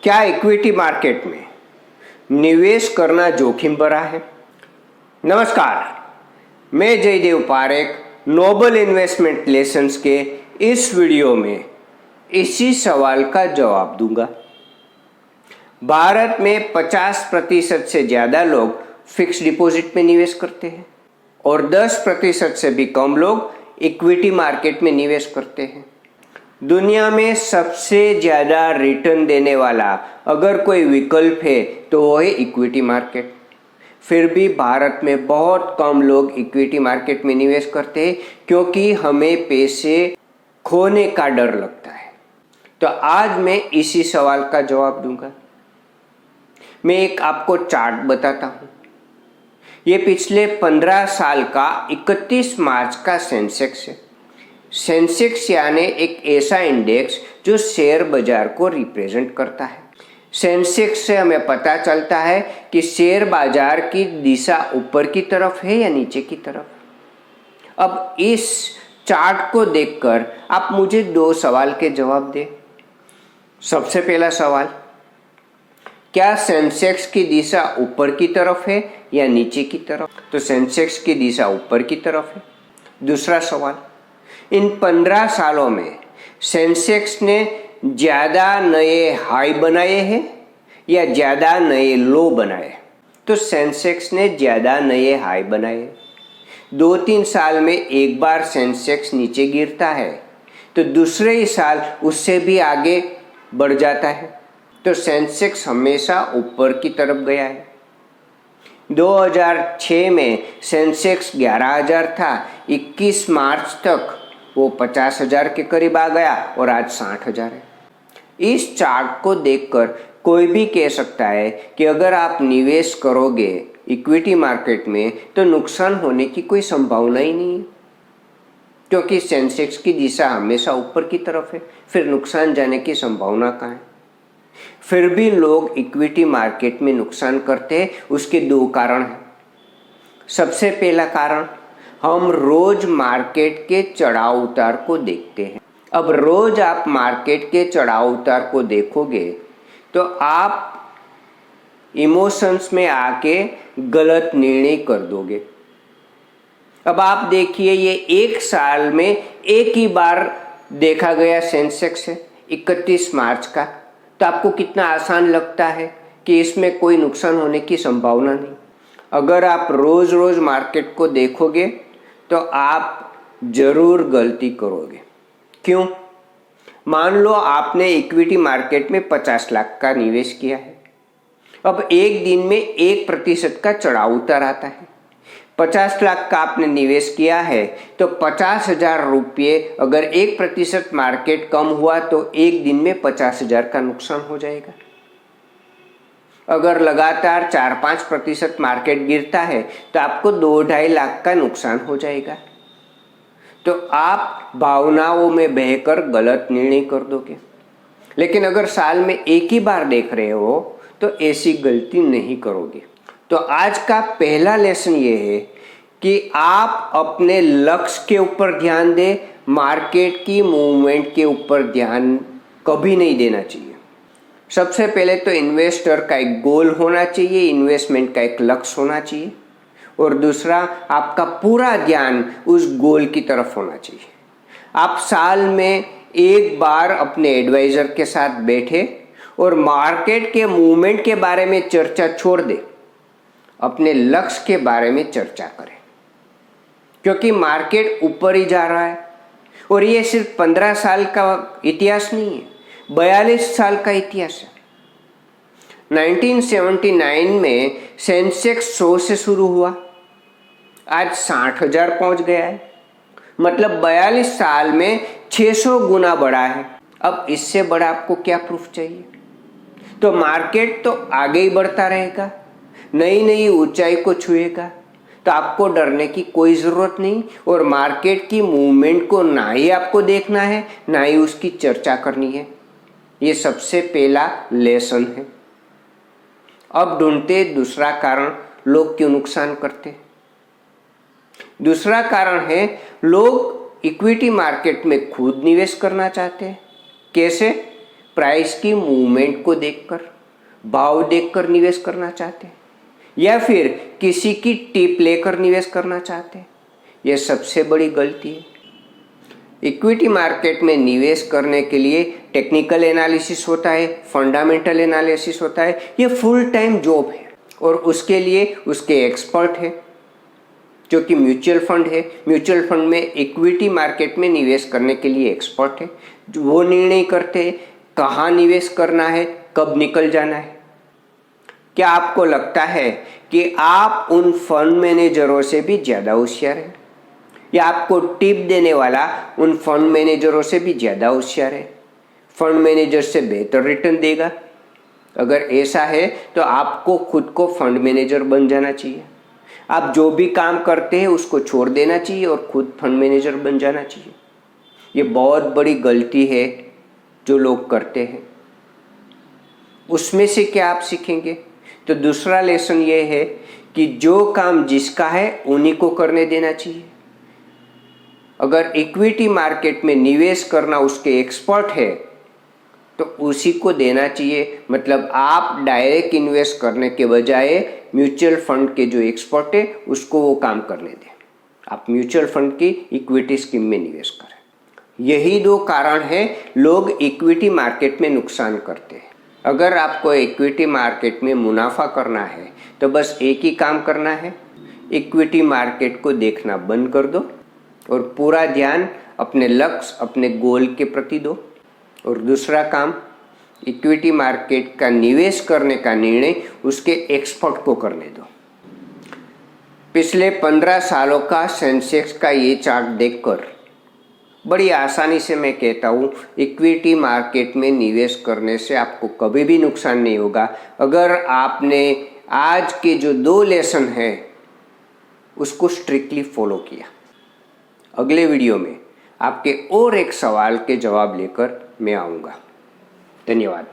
क्या equity market में निवेश करना जोखिम भरा है? नमस्कार, मैं Jaidev Parekh noble investment lessons के इस वीडियो में इसी सवाल का जवाब दूंगा। भारत में 50% से ज़्यादा लोग फिक्स डिपॉजिट में निवेश करते हैं और 10% से भी कम लोग इक्विटी मार्केट में निवेश करते हैं। दुनिया में सबसे ज़्यादा रिटर्न देने वाला अगर कोई विकल्प है तो वो है इक्विटी मार्केट। फिर भी भारत में बहुत कम लोग इक्विटी मार्केट में निवेश करते हैं क्योंकि हमें पैसे खोने का डर लगता है। तो आज मैं इसी सवाल का जवाब दूंगा। मैं एक आपको चार्ट बताता हूँ। ये पिछले 15 साल का 31 मार्च का सेंसेक्स है। सेंसेक्स यानी एक ऐसा इंडेक्स जो शेयर बाजार को रिप्रेजेंट करता है। सेंसेक्स से हमें पता चलता है कि शेयर बाजार की दिशा ऊपर की तरफ है या नीचे की तरफ। अब इस चार्ट को देखकर आप मुझे 2 सवाल के जवाब दें। सबसे पहला सवाल, क्या सेंसेक्स की दिशा ऊपर की तरफ है या नीचे की तरफ? तो सेंसेक्स की दिशा ऊपर की तरफ है। दूसरा सवाल, इन 15 सालों में सेंसेक्स ने ज़्यादा नए हाई बनाए हैं या ज़्यादा नए लो बनाए? तो सेंसेक्स ने ज़्यादा नए हाई बनाए। 2-3 साल में एक बार सेंसेक्स नीचे गिरता है तो दूसरे ही साल उससे भी आगे बढ़ जाता है। तो सेंसेक्स हमेशा ऊपर की तरफ गया है। 2006 में सेंसेक्स 11,000 था। 21 मार्च तक वो 50,000 के करीब आ गया और आज 60,000 है। इस चार्ट को देखकर कोई भी कह सकता है कि अगर आप निवेश करोगे इक्विटी मार्केट में तो नुकसान होने की कोई संभावना ही नहीं है, क्योंकि सेंसेक्स की दिशा हमेशा ऊपर की तरफ है। फिर नुकसान जाने की संभावना कहाँ है? फिर भी लोग इक्विटी मार्केट में नुकसान करते हैं। उसके 2 कारण हैं। सबसे पहला कारण, हम रोज मार्केट के चढ़ाव उतार को देखते हैं। अब रोज आप मार्केट के चढ़ाव उतार को देखोगे तो आप इमोशंस में आके गलत निर्णय कर दोगे। अब आप देखिए, ये एक साल में एक ही बार देखा गया सेंसेक्स है 31 मार्च का। तो आपको कितना आसान लगता है कि इसमें कोई नुकसान होने की संभावना नहीं। अगर आप रोज रोज मार्केट को देखोगे तो आप जरूर गलती करोगे। क्यों? मान लो आपने इक्विटी मार्केट में 50 लाख का निवेश किया है। अब एक दिन में 1% का चढ़ाव उतार आता है। 50 लाख का आपने निवेश किया है तो 50,000 रुपये अगर 1% मार्केट कम हुआ तो एक दिन में 50,000 का नुकसान हो जाएगा। अगर लगातार 4-5% मार्केट गिरता है तो आपको 2-2.5 लाख का नुकसान हो जाएगा। तो आप भावनाओं में बहकर गलत निर्णय कर दोगे। लेकिन अगर साल में एक ही बार देख रहे हो तो ऐसी गलती नहीं करोगे। तो आज का पहला लेसन ये है कि आप अपने लक्ष्य के ऊपर ध्यान दें, मार्केट की मूवमेंट के ऊपर ध्यान कभी नहीं देना चाहिए। सबसे पहले तो इन्वेस्टर का एक गोल होना चाहिए, इन्वेस्टमेंट का एक लक्ष्य होना चाहिए, और दूसरा आपका पूरा ध्यान उस गोल की तरफ होना चाहिए। आप साल में एक बार अपने एडवाइज़र के साथ बैठे और मार्केट के मूवमेंट के बारे में चर्चा छोड़ दें, अपने लक्ष्य के बारे में चर्चा करें, क्योंकि मार्केट ऊपर ही जा रहा है। और ये सिर्फ 15 साल का इतिहास नहीं है, 42 साल का इतिहास है। 1979 में सेंसेक्स 100 से शुरू हुआ, आज 60,000 पहुंच गया है। मतलब 42 साल में 600 गुना बढ़ा है। अब इससे बड़ा आपको क्या प्रूफ चाहिए? तो मार्केट तो आगे ही बढ़ता रहेगा, नई नई ऊंचाई को छुएगा। तो आपको डरने की कोई ज़रूरत नहीं, और मार्केट की मूवमेंट को ना ही आपको देखना है ना ही उसकी चर्चा करनी है। ये सबसे पहला लेसन है। अब ढूंढते दूसरा कारण, लोग क्यों नुकसान करते। दूसरा कारण है, लोग इक्विटी मार्केट में खुद निवेश करना चाहते हैं। कैसे? प्राइस की मूवमेंट को देखकर, भाव देखकर निवेश करना चाहते हैं, या फिर किसी की टिप लेकर निवेश करना चाहते हैं। यह सबसे बड़ी गलती है। इक्विटी मार्केट में निवेश करने के लिए टेक्निकल एनालिसिस होता है, फंडामेंटल एनालिसिस होता है। ये फुल टाइम जॉब है और उसके लिए उसके एक्सपर्ट है जो कि म्यूचुअल फंड है। म्यूचुअल फंड में इक्विटी मार्केट में निवेश करने के लिए एक्सपर्ट है, जो वो निर्णय करते हैं कहाँ निवेश करना है, कब निकल जाना है। क्या आपको लगता है कि आप उन फंड मैनेजरों से भी ज़्यादा होशियार हैं, या आपको टिप देने वाला उन फंड मैनेजरों से भी ज़्यादा होशियार है, फंड मैनेजर से बेहतर रिटर्न देगा? अगर ऐसा है तो आपको खुद को फंड मैनेजर बन जाना चाहिए। आप जो भी काम करते हैं उसको छोड़ देना चाहिए और खुद फंड मैनेजर बन जाना चाहिए। ये बहुत बड़ी गलती है जो लोग करते हैं। उसमें से क्या आप सीखेंगे? तो दूसरा लेसन ये है कि जो काम जिसका है उन्हीं को करने देना चाहिए। अगर इक्विटी मार्केट में निवेश करना उसके एक्सपर्ट है तो उसी को देना चाहिए। मतलब आप डायरेक्ट इन्वेस्ट करने के बजाय म्यूचुअल फंड के जो एक्सपर्ट है उसको वो काम करने दें। आप म्यूचुअल फंड की इक्विटी स्कीम में निवेश करें। यही दो कारण हैं लोग इक्विटी मार्केट में नुकसान करते हैं। अगर आपको इक्विटी मार्केट में मुनाफा करना है तो बस एक ही काम करना है, इक्विटी मार्केट को देखना बंद कर दो और पूरा ध्यान अपने लक्ष्य, अपने गोल के प्रति दो। और दूसरा काम, इक्विटी मार्केट का निवेश करने का निर्णय उसके एक्सपर्ट को करने दो। पिछले 15 सालों का सेंसेक्स का ये चार्ट देखकर बड़ी आसानी से मैं कहता हूँ इक्विटी मार्केट में निवेश करने से आपको कभी भी नुकसान नहीं होगा, अगर आपने आज के जो 2 लेसन हैं उसको स्ट्रिक्टली फॉलो किया। अगले वीडियो में आपके और एक सवाल के जवाब लेकर मैं आऊँगा। धन्यवाद।